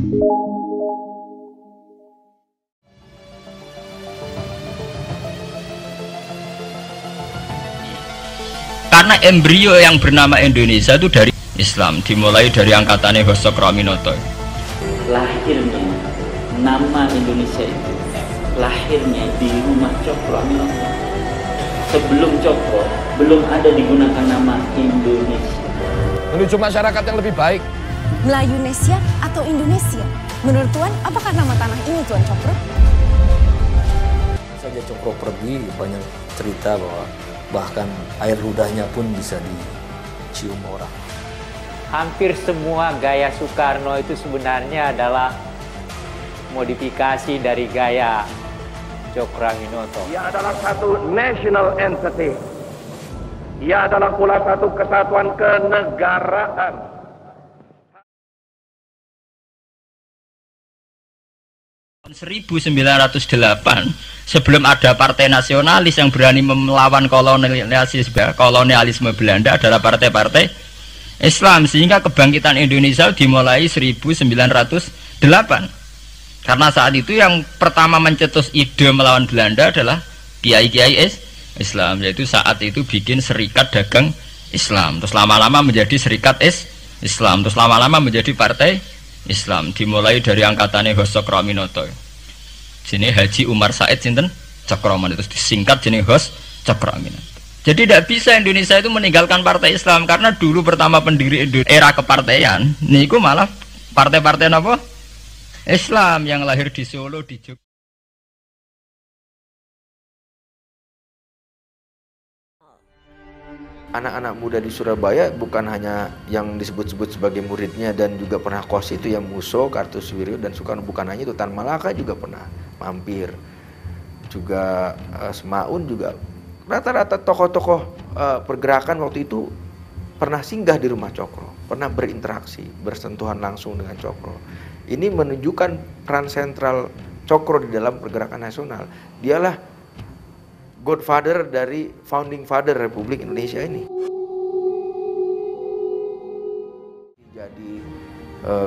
Karena embrio yang bernama Indonesia itu dari Islam, dimulai dari angkatannya Hoso Cokroaminoto. Lahirnya nama Indonesia itu lahirnya di rumah Cokroaminoto. Sebelum Cokro belum ada digunakan nama Indonesia. Menuju masyarakat yang lebih baik. Melayunesia atau Indonesia? Menurut Tuan, apakah nama tanah ini Tuan Cokro? Saja Cokro pergi, banyak cerita bahwa bahkan air ludahnya pun bisa dicium orang. Hampir semua gaya Soekarno itu sebenarnya adalah modifikasi dari gaya Cokroaminoto. Ia adalah satu national entity. Ia adalah pula satu kesatuan kenegaraan. 1908 sebelum ada partai nasionalis yang berani melawan kolonialisme Belanda adalah partai-partai Islam, sehingga kebangkitan Indonesia dimulai 1908 karena saat itu yang pertama mencetus ide melawan Belanda adalah kiai-kiai Islam, yaitu saat itu bikin serikat dagang Islam, terus lama-lama menjadi serikat Islam, terus lama-lama menjadi partai Islam, dimulai dari angkatannya Hoso Cokroaminoto. Jenis Haji Umar Said sinten Cokroaminoto, itu disingkat jenis Hoso Cokroaminoto. Jadi tidak bisa Indonesia itu meninggalkan partai Islam, karena dulu pertama pendiri era kepartaian niku malah partai-partai apa? Islam yang lahir di Solo, di Jogja. Anak-anak muda di Surabaya bukan hanya yang disebut-sebut sebagai muridnya dan juga pernah kos itu, yang Muso, Kartosuwiryo dan Soekarno, bukan hanya itu, Tan Malaka juga pernah mampir, juga Semaun juga. Rata-rata tokoh-tokoh pergerakan waktu itu pernah singgah di rumah Cokro, pernah berinteraksi, bersentuhan langsung dengan Cokro. Ini menunjukkan peran sentral Cokro di dalam pergerakan nasional. Dialah godfather dari founding father Republik Indonesia ini. Jadi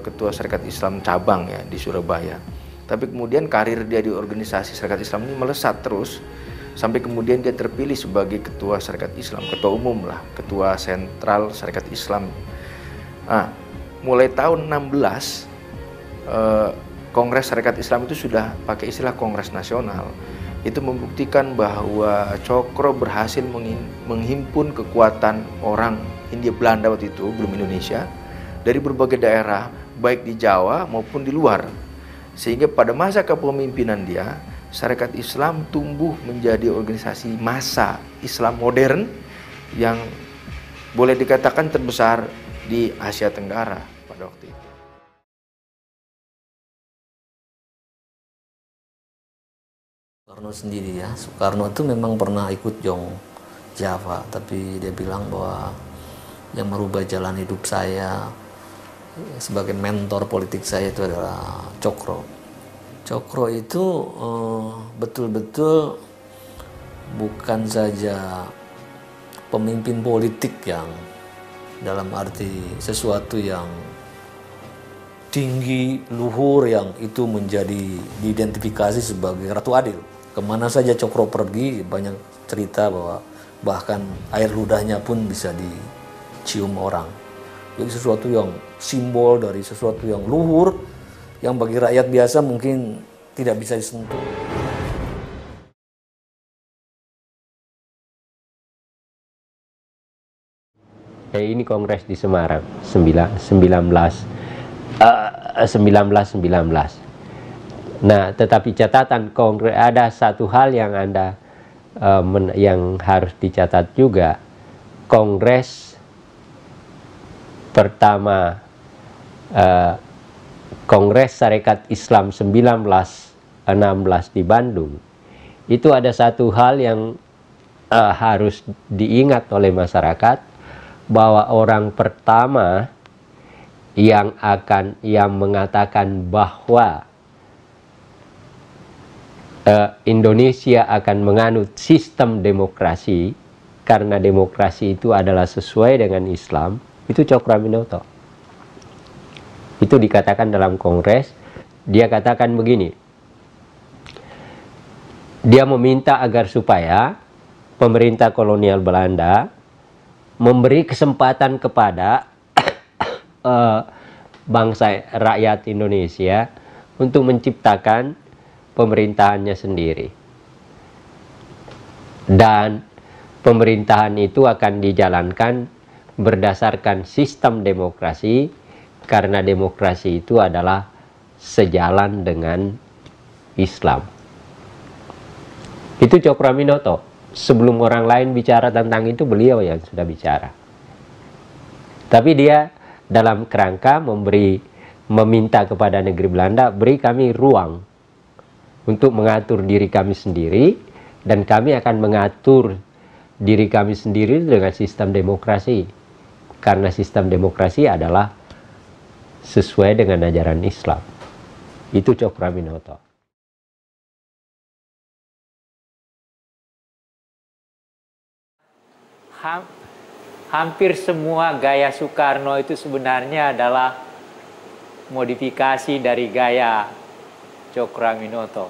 ketua Serikat Islam cabang ya di Surabaya. Tapi kemudian karir dia di organisasi Serikat Islam ini melesat terus sampai kemudian dia terpilih sebagai ketua Serikat Islam, ketua umum lah, ketua sentral Serikat Islam. Nah, mulai tahun 16 Kongres Serikat Islam itu sudah pakai istilah Kongres Nasional. Itu membuktikan bahwa Cokro berhasil menghimpun kekuatan orang Hindia Belanda waktu itu, belum Indonesia, dari berbagai daerah, baik di Jawa maupun di luar. Sehingga pada masa kepemimpinan dia, Serikat Islam tumbuh menjadi organisasi massa Islam modern yang boleh dikatakan terbesar di Asia Tenggara pada waktu itu. Soekarno sendiri ya, Soekarno itu memang pernah ikut Jong Java, tapi dia bilang bahwa yang merubah jalan hidup saya sebagai mentor politik saya itu adalah Cokro. Cokro itu betul-betul bukan saja pemimpin politik yang dalam arti sesuatu yang tinggi, luhur, yang itu menjadi diidentifikasi sebagai Ratu Adil. Kemana saja Cokro pergi, banyak cerita bahwa bahkan air ludahnya pun bisa dicium orang. Jadi sesuatu yang simbol dari sesuatu yang luhur, yang bagi rakyat biasa mungkin tidak bisa disentuh. Ini kongres di Semarang 1919. Nah, tetapi catatan kongres, ada satu hal yang yang harus dicatat juga. Kongres pertama, Kongres Sarekat Islam 1916 di Bandung, itu ada satu hal yang harus diingat oleh masyarakat, bahwa orang pertama yang mengatakan bahwa Indonesia akan menganut sistem demokrasi karena demokrasi itu adalah sesuai dengan Islam, itu Cokroaminoto. Itu dikatakan dalam kongres. Dia katakan begini, dia meminta agar supaya pemerintah kolonial Belanda memberi kesempatan kepada bangsa rakyat Indonesia untuk menciptakan pemerintahannya sendiri. Dan pemerintahan itu akan dijalankan berdasarkan sistem demokrasi, karena demokrasi itu adalah sejalan dengan Islam. Itu Cokroaminoto. Sebelum orang lain bicara tentang itu, beliau yang sudah bicara. Tapi dia dalam kerangka meminta kepada negeri Belanda, beri kami ruang untuk mengatur diri kami sendiri, dan kami akan mengatur diri kami sendiri dengan sistem demokrasi. Karena sistem demokrasi adalah sesuai dengan ajaran Islam. Itu Cokroaminoto. Hampir semua gaya Soekarno itu sebenarnya adalah modifikasi dari gaya Cokroaminoto.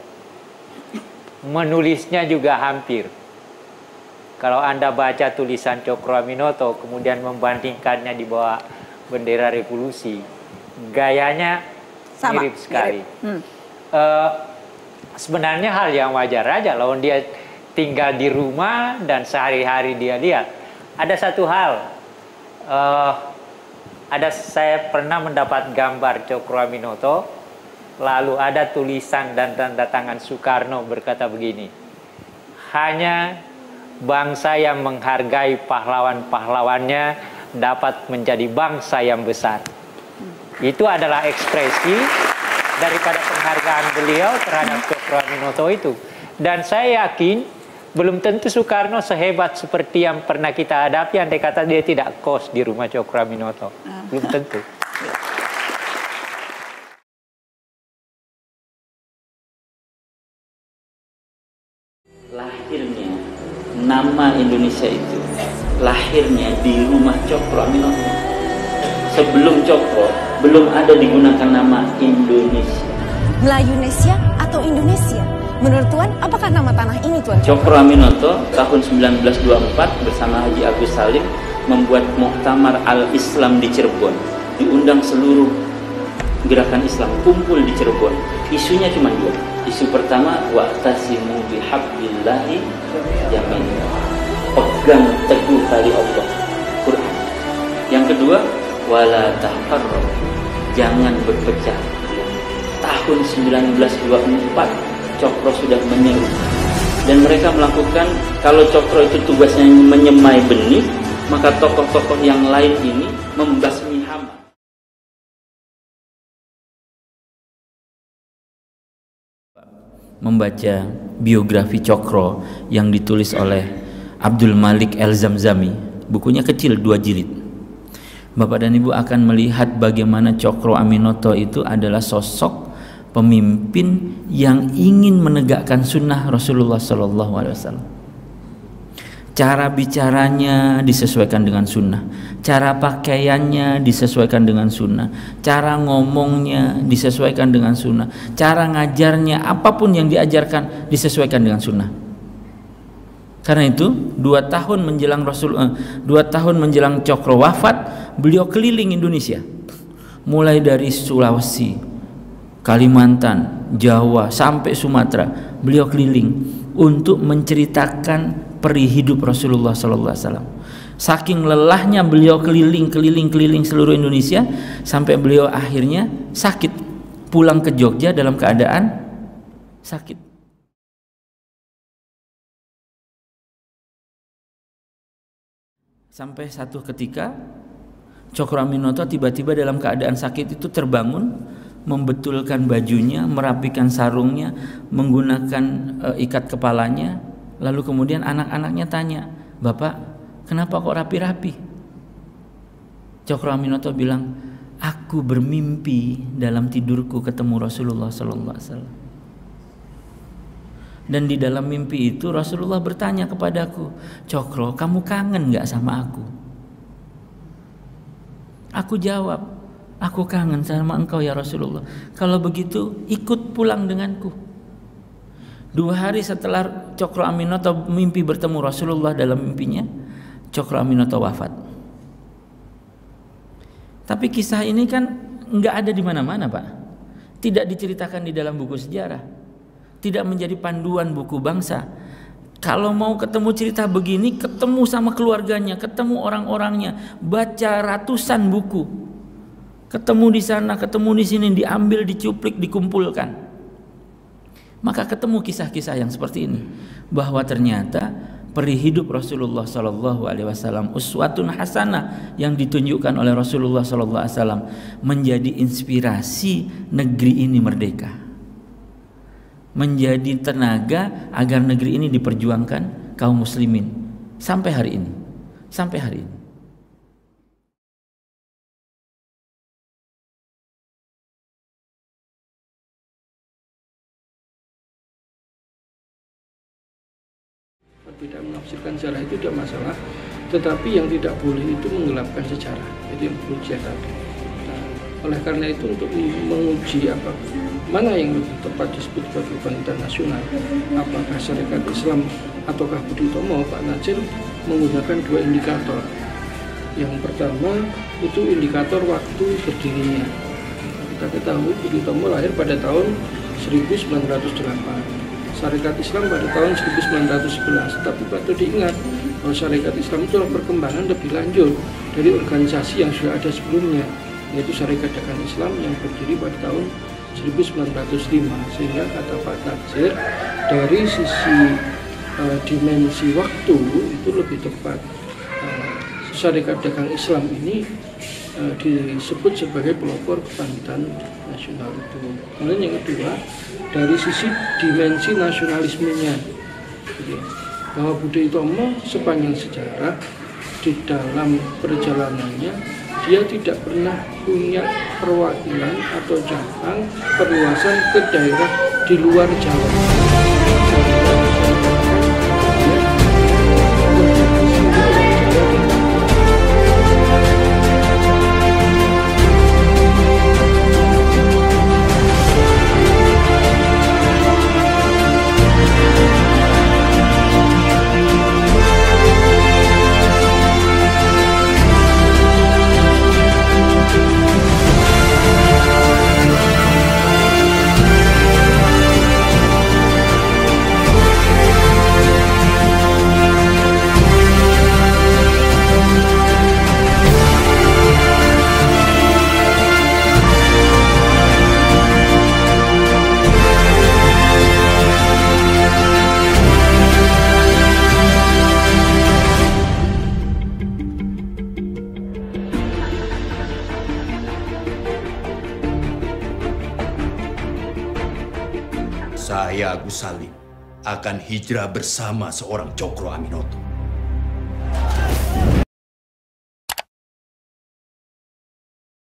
Menulisnya juga hampir. Kalau Anda baca tulisan Cokroaminoto kemudian membandingkannya di bawah bendera revolusi, gayanya sama, mirip sekali. Sebenarnya hal yang wajar aja lawan dia tinggal di rumah dan sehari-hari dia lihat. Ada satu hal, saya pernah mendapat gambar Cokroaminoto, lalu ada tulisan dan tanda tangan Soekarno berkata begini, hanya bangsa yang menghargai pahlawan-pahlawannya dapat menjadi bangsa yang besar. Itu adalah ekspresi daripada penghargaan beliau terhadap Cokroaminoto itu. Dan saya yakin belum tentu Soekarno sehebat seperti yang pernah kita hadapi andai kata dia tidak kos di rumah Cokroaminoto. Belum tentu. Lahirnya nama Indonesia itu lahirnya di rumah Cokroaminoto. Sebelum Cokro belum ada digunakan nama Indonesia. Melayunesia atau Indonesia? Menurut Tuan, apakah nama tanah ini, Tuan? Cokroaminoto tahun 1924 bersama Haji Agus Salim membuat Muktamar Al-Islam di Cirebon. Diundang seluruh gerakan Islam kumpul di Cirebon. Isunya cuma dua. Isu pertama, wa'tasimu bihablillahi jami'an. Pegang teguh tali Allah, Quran. Yang kedua, wala tafarraqu, jangan berpecah. Tahun 1924 Cokro sudah menyeru, dan mereka melakukan, kalau Cokro itu tugasnya menyemai benih, maka tokoh-tokoh yang lain ini membasmi hama. Membaca biografi Cokro yang ditulis oleh Abdul Malik El-Zamzami, bukunya kecil 2 jilid. Bapak dan Ibu akan melihat bagaimana Cokroaminoto itu adalah sosok pemimpin yang ingin menegakkan sunnah Rasulullah SAW. Cara bicaranya disesuaikan dengan sunnah, cara pakaiannya disesuaikan dengan sunnah, cara ngomongnya disesuaikan dengan sunnah, cara ngajarnya, apapun yang diajarkan disesuaikan dengan sunnah. Karena itu 2 tahun menjelang Cokro wafat, beliau keliling Indonesia, mulai dari Sulawesi, Kalimantan, Jawa sampai Sumatera. Beliau keliling untuk menceritakan peri hidup Rasulullah SAW. Saking lelahnya beliau keliling seluruh Indonesia sampai beliau akhirnya sakit, pulang ke Jogja dalam keadaan sakit. Sampai satu ketika Cokroaminoto tiba-tiba dalam keadaan sakit itu terbangun, membetulkan bajunya, merapikan sarungnya, menggunakan ikat kepalanya. Lalu kemudian anak-anaknya tanya, "Bapak, kenapa kok rapi-rapi?" Cokroaminoto bilang, "Aku bermimpi dalam tidurku ketemu Rasulullah SAW. Dan di dalam mimpi itu Rasulullah bertanya kepadaku, 'Cokro, kamu kangen gak sama aku?' Aku jawab, Aku kangen sama engkau ya Rasulullah. Kalau begitu ikut pulang denganku. 2 hari setelah Cokro Aminoto mimpi bertemu Rasulullah, dalam mimpinya Cokro Aminoto wafat. Tapi kisah ini kan nggak ada di mana-mana, Pak. Tidak diceritakan di dalam buku sejarah. Tidak menjadi panduan buku bangsa. Kalau mau ketemu cerita begini, ketemu sama keluarganya, ketemu orang-orangnya, baca ratusan buku. Ketemu di sana, ketemu di sini, diambil, dicuplik, dikumpulkan. Maka ketemu kisah-kisah yang seperti ini, bahwa ternyata peri hidup Rasulullah SAW, uswatun hasanah yang ditunjukkan oleh Rasulullah SAW, menjadi inspirasi negeri ini merdeka, menjadi tenaga agar negeri ini diperjuangkan kaum muslimin sampai hari ini, sampai hari ini. Tidak menafsirkan sejarah itu tidak masalah, tetapi yang tidak boleh itu menggelapkan sejarah. Itu yang perlu dia tahu. Nah, oleh karena itu untuk menguji mana yang lebih tepat disebut sebagai kebangkitan nasional, apakah Syarikat Islam ataukah Budi Utomo, Pak Najir menggunakan 2 indikator. Yang pertama itu indikator waktu berdirinya. Kita ketahui Budi Utomo lahir pada tahun 1908. Syarikat Islam pada tahun 1911, tapi patut diingat bahwa Syarikat Islam itu perkembangan lebih lanjut dari organisasi yang sudah ada sebelumnya, yaitu Syarikat Dagang Islam yang berdiri pada tahun 1905. Sehingga kata Pak Najir, dari sisi dimensi waktu itu lebih tepat. Syarikat Dagang Islam ini disebut sebagai pelopor kebangkitan nasional itu. Kemudian yang kedua, dari sisi dimensi nasionalismenya, bahwa Budi Utomo sepanjang sejarah di dalam perjalanannya dia tidak pernah punya perwakilan atau cabang perluasan ke daerah di luar Jawa. Saya Agus Salim akan hijrah bersama seorang Cokro Aminoto.